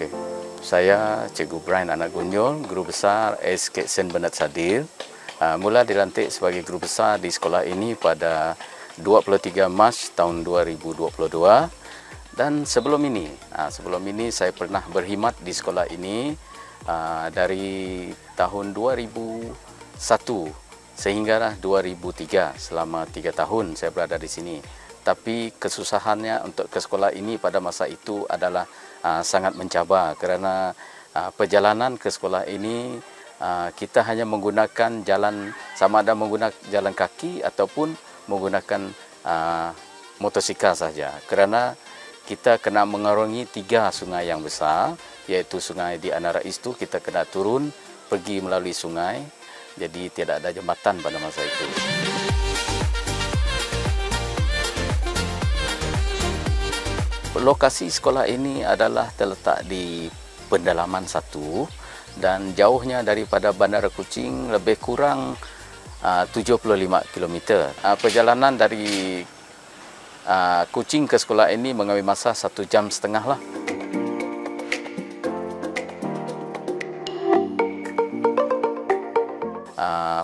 Okey. Saya Cikgu Brian Anak Gunyul, Guru Besar SK St. Bernard Sadir. Mula dilantik sebagai Guru Besar di sekolah ini pada 23 Mac tahun 2022. Dan sebelum ini saya pernah berkhidmat di sekolah ini dari tahun 2001 sehingga 2003. Selama 3 tahun saya berada di sini. Tapi kesusahannya untuk ke sekolah ini pada masa itu adalah sangat mencabar kerana perjalanan ke sekolah ini kita hanya menggunakan jalan, sama ada menggunakan jalan kaki ataupun menggunakan motosikal saja, kerana kita kena mengarungi 3 sungai yang besar, iaitu sungai di Anara East kita kena turun pergi melalui sungai, jadi tidak ada jambatan pada masa itu. Lokasi sekolah ini adalah terletak di pendalaman 1 dan jauhnya daripada Bandara Kuching lebih kurang 75 km. Perjalanan dari Kuching ke sekolah ini mengambil masa 1,5 jam lah.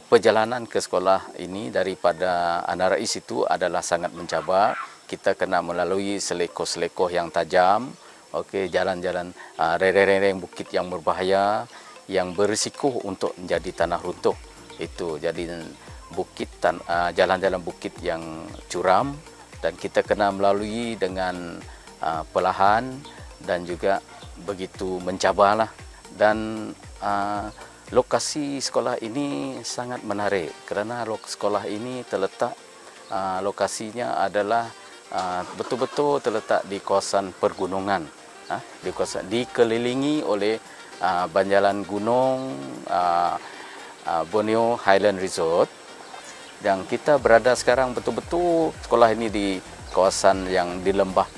Perjalanan ke sekolah ini daripada Anara East itu adalah sangat mencabar. Kita kena melalui selekoh-selekoh yang tajam, okey, jalan-jalan rereng-rereng bukit yang berbahaya, yang berisiko untuk menjadi tanah runtuh. Itu jadi bukit, jalan-jalan bukit yang curam dan kita kena melalui dengan perlahan dan juga begitu mencabarlah. Dan lokasi sekolah ini sangat menarik kerana sekolah ini terletak lokasinya adalah betul-betul terletak di kawasan pergunungan, dikelilingi oleh banjalan gunung Borneo Highland Resort. Dan kita berada sekarang betul-betul sekolah ini di kawasan yang di lembah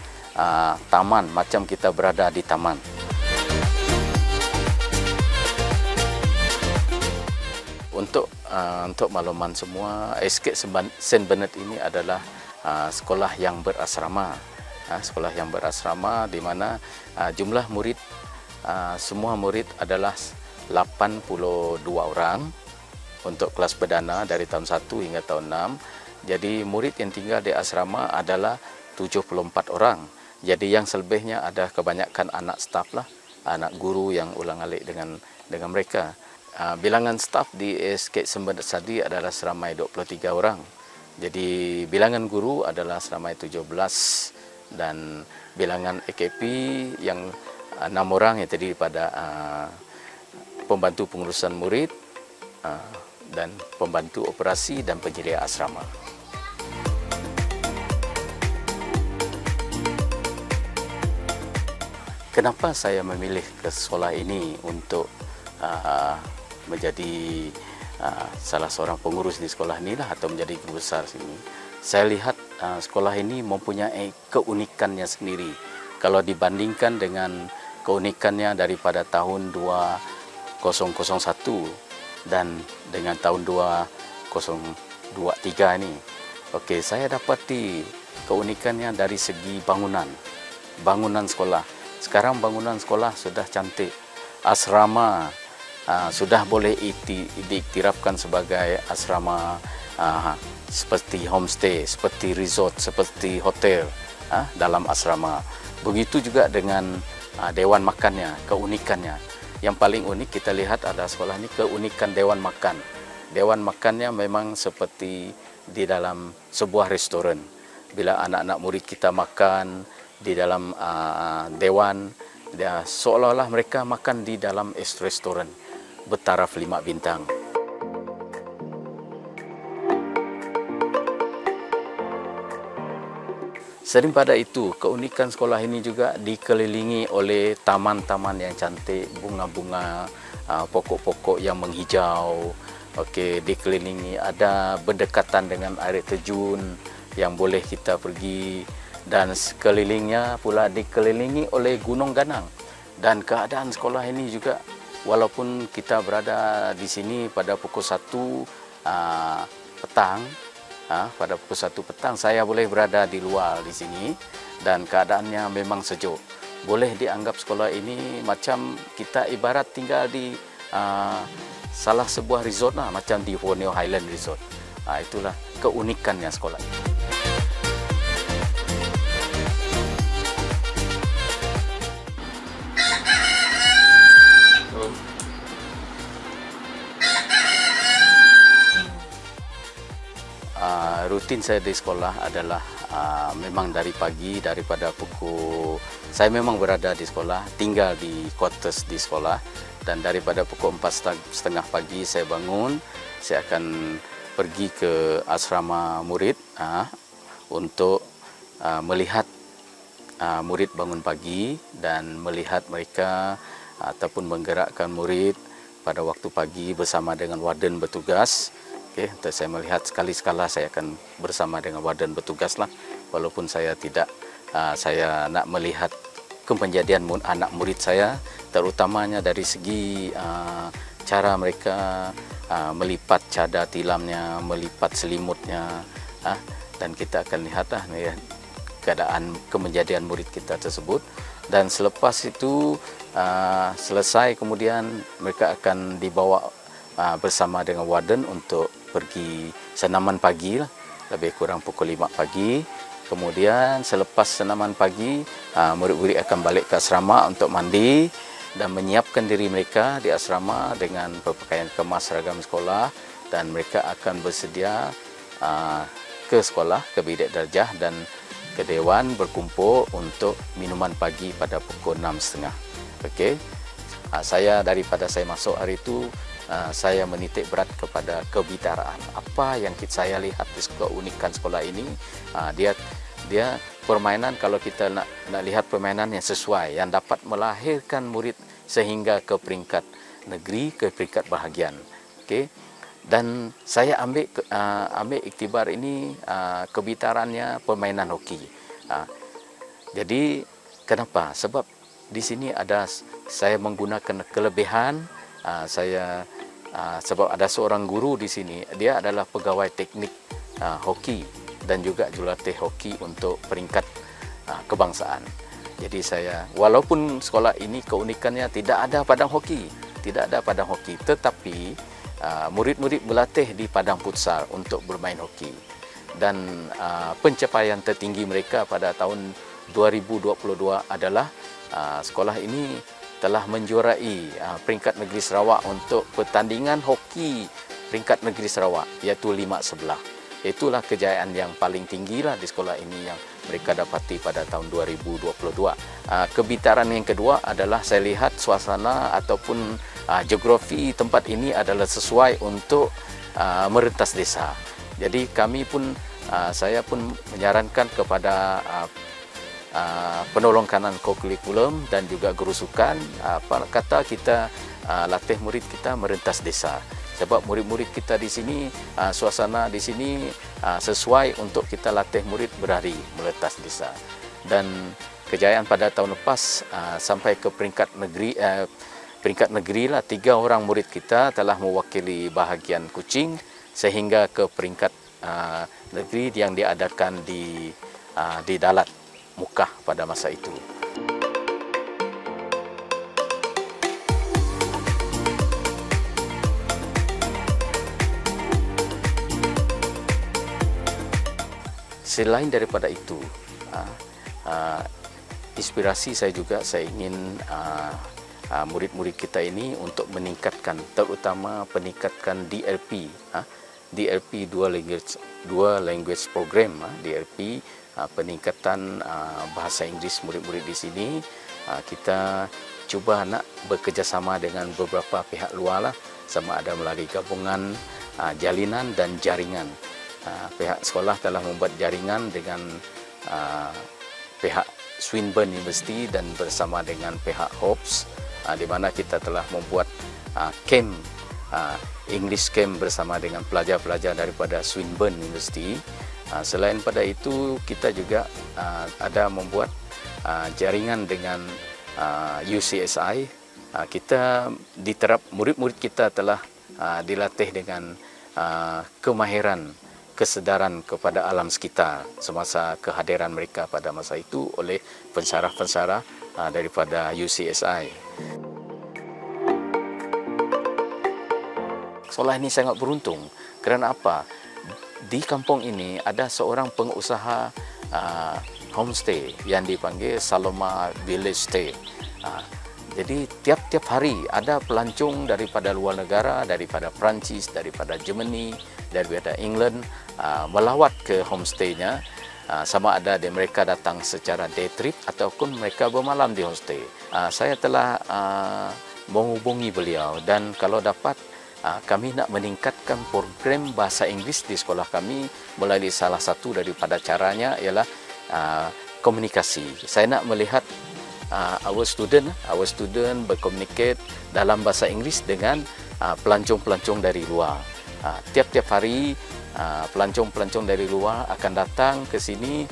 taman, macam kita berada di taman. Untuk makluman semua, SK St. Bernard ini adalah sekolah yang berasrama. Sekolah yang berasrama di mana jumlah murid, semua murid adalah 82 orang untuk kelas perdana dari tahun 1 hingga tahun 6. Jadi murid yang tinggal di asrama adalah 74 orang. Jadi yang selebihnya ada kebanyakan anak staf lah, anak guru yang ulang-alik dengan mereka. Bilangan staf di SK St. Bernard Sadir adalah seramai 23 orang. Jadi bilangan guru adalah seramai 17 dan bilangan AKP yang 6 orang yang terdiri pada pembantu pengurusan murid dan pembantu operasi dan penyedia asrama. Kenapa saya memilih ke sekolah ini untuk menjadi salah seorang pengurus di sekolah ini lah, atau menjadi guru besar sini? Saya lihat sekolah ini mempunyai keunikannya sendiri. Kalau dibandingkan dengan keunikannya daripada tahun 2001 dan dengan tahun 2023 ini. Okey, saya dapati keunikannya dari segi bangunan sekolah. Sekarang bangunan sekolah sudah cantik. Asrama sudah boleh diiktirafkan sebagai asrama seperti homestay, seperti resort, seperti hotel dalam asrama. Begitu juga dengan dewan makannya, keunikannya. Yang paling unik kita lihat adalah sekolah ini keunikan dewan makan. Dewan makannya memang seperti di dalam sebuah restoran. Bila anak-anak murid kita makan di dalam dewan, seolah-olah mereka makan di dalam restoran bertaraf 5 bintang. Sering pada itu, keunikan sekolah ini juga dikelilingi oleh taman-taman yang cantik, bunga-bunga, pokok-pokok yang menghijau. Okey, dikelilingi, ada berdekatan dengan air terjun yang boleh kita pergi, dan sekelilingnya pula dikelilingi oleh Gunung Ganang. Dan keadaan sekolah ini juga, walaupun kita berada di sini pada pukul 1 petang, pada pukul 1 petang saya boleh berada di luar di sini dan keadaannya memang sejuk. boleh dianggap sekolah ini macam kita ibarat tinggal di salah sebuah resort lah, macam di Borneo Highland Resort. Itulah keunikannya sekolah ini. Rutin saya di sekolah adalah memang dari pagi, daripada pukul, saya memang berada di sekolah, tinggal di quarters di sekolah, dan daripada pukul 4:30 pagi saya bangun, saya akan pergi ke asrama murid untuk melihat murid bangun pagi dan melihat mereka ataupun menggerakkan murid pada waktu pagi bersama dengan warden bertugas. Okey, saya melihat sekali-sekala saya akan bersama dengan warden bertugas lah, walaupun saya tidak, saya nak melihat kepenjadian anak murid saya, terutamanya dari segi cara mereka melipat cadar tilamnya, melipat selimutnya, dan kita akan lihatlah keadaan kepenjadian murid kita tersebut. Dan selepas itu selesai, kemudian mereka akan dibawa bersama dengan warden untuk pergi senaman pagi lah, lebih kurang pukul 5 pagi. Kemudian selepas senaman pagi, murid-murid akan balik ke asrama untuk mandi dan menyiapkan diri mereka di asrama dengan berpakaian kemas seragam sekolah, dan mereka akan bersedia ke sekolah, ke bilik darjah dan ke dewan berkumpul untuk minuman pagi pada pukul 6:30. Okey. Daripada saya masuk hari itu, saya menitik berat kepada kebitaraan. Apa yang saya lihat di keunikan sekolah ini, dia permainan, kalau kita nak lihat permainan yang sesuai, yang dapat melahirkan murid sehingga ke peringkat negeri, ke peringkat bahagian. Okey. Dan saya ambil iktibar ini, kebitarannya permainan hoki. Jadi kenapa? Sebab di sini saya menggunakan kelebihan sebab ada seorang guru di sini, dia adalah pegawai teknik hoki dan juga jurulatih hoki untuk peringkat kebangsaan. Jadi walaupun sekolah ini keunikannya tidak ada padang hoki, tetapi murid-murid berlatih di padang futsal untuk bermain hoki. Dan pencapaian tertinggi mereka pada tahun 2022 adalah sekolah ini telah menjuarai peringkat negeri Sarawak untuk pertandingan hoki peringkat negeri Sarawak, iaitu 5-11. Itulah kejayaan yang paling tinggi lah di sekolah ini yang mereka dapati pada tahun 2022. Kebitaran yang kedua adalah saya lihat suasana ataupun geografi tempat ini adalah sesuai untuk merentas desa. Jadi saya pun menyarankan kepada penolong kanan kurikulum dan juga guru sukan, kata kita latih murid kita merentas desa. Sebab murid-murid kita di sini, suasana di sini sesuai untuk kita latih murid berlari merentas desa. Dan kejayaan pada tahun lepas sampai ke peringkat negeri lah, 3 orang murid kita telah mewakili bahagian Kuching sehingga ke peringkat negeri yang diadakan di Dalat Mukah pada masa itu. Selain daripada itu, inspirasi saya ingin murid-murid kita ini untuk meningkatkan, terutama peningkatkan DLP, Dual Language Program, DLP, peningkatan bahasa Inggeris murid-murid di sini. Kita cuba nak bekerjasama dengan beberapa pihak luar lah, sama ada melalui gabungan jalinan dan jaringan. Pihak sekolah telah membuat jaringan dengan pihak Swinburne University dan bersama dengan pihak Hopes, di mana kita telah membuat camp, English camp bersama dengan pelajar-pelajar daripada Swinburne University. Selain pada itu, kita juga ada membuat jaringan dengan UCSI. Kita murid-murid kita telah dilatih dengan kesedaran kepada alam sekitar semasa kehadiran mereka pada masa itu oleh pensyarah-pensyarah daripada UCSI. Sekolah ini sangat beruntung. Kerana apa? Di kampung ini ada seorang pengusaha homestay yang dipanggil Saloma Village Stay. Jadi tiap-tiap hari ada pelancong daripada luar negara, daripada Perancis, daripada Germany, daripada England melawat ke homestay-nya. Sama ada mereka datang secara day trip ataupun mereka bermalam di homestay. Saya telah menghubungi beliau dan kalau dapat kami nak meningkatkan program bahasa Inggeris di sekolah kami melalui salah satu daripada caranya ialah komunikasi. Saya nak melihat our student berkomunikasi dalam bahasa Inggeris dengan pelancong-pelancong dari luar. Tiap-tiap hari pelancong-pelancong dari luar akan datang ke sini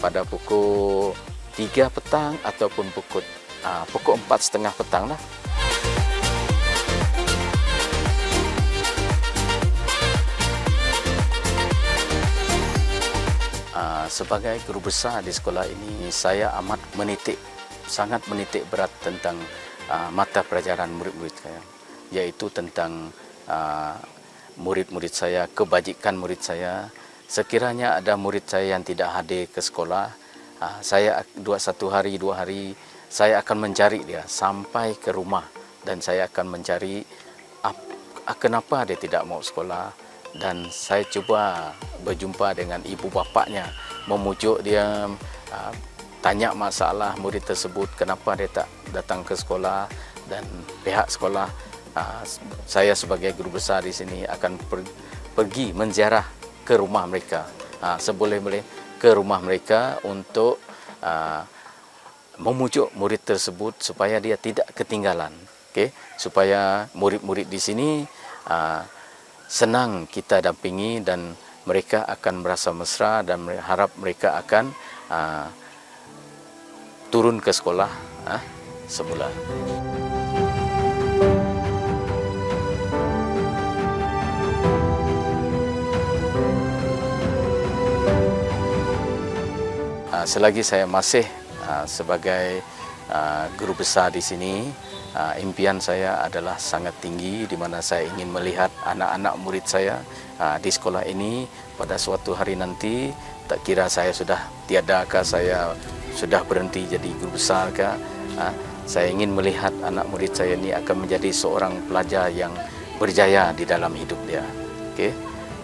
pada pukul 3 petang ataupun pukul 4:30 petang lah. Sebagai guru besar di sekolah ini, saya sangat menitik berat tentang mata pelajaran murid-murid saya, iaitu tentang murid-murid saya, kebajikan murid saya. Sekiranya ada murid saya yang tidak hadir ke sekolah, saya 2 hari, saya akan mencari dia sampai ke rumah dan saya akan mencari kenapa dia tidak mau sekolah. Dan saya cuba berjumpa dengan ibu bapaknya, memujuk dia, tanya masalah murid tersebut, kenapa dia tak datang ke sekolah, dan pihak sekolah, saya sebagai guru besar di sini akan pergi menziarah ke rumah mereka, seboleh-boleh ke rumah mereka untuk memujuk murid tersebut supaya dia tidak ketinggalan, supaya murid-murid di sini senang kita dampingi dan mereka akan merasa mesra dan harap mereka akan turun ke sekolah semula. Selagi saya masih sebagai guru besar di sini, impian saya adalah sangat tinggi di mana saya ingin melihat anak-anak murid saya di sekolah ini pada suatu hari nanti, tak kira saya sudah tiadakah, saya sudah berhenti jadi guru besar kah, saya ingin melihat anak murid saya ini akan menjadi seorang pelajar yang berjaya di dalam hidup dia.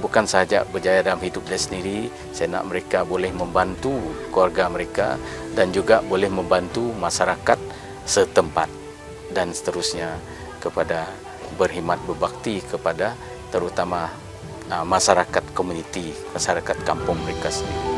Bukan sahaja berjaya dalam hidup dia sendiri, saya nak mereka boleh membantu keluarga mereka dan juga boleh membantu masyarakat setempat dan seterusnya, kepada berkhidmat berbakti kepada terutama masyarakat komuniti, masyarakat kampung mereka sendiri.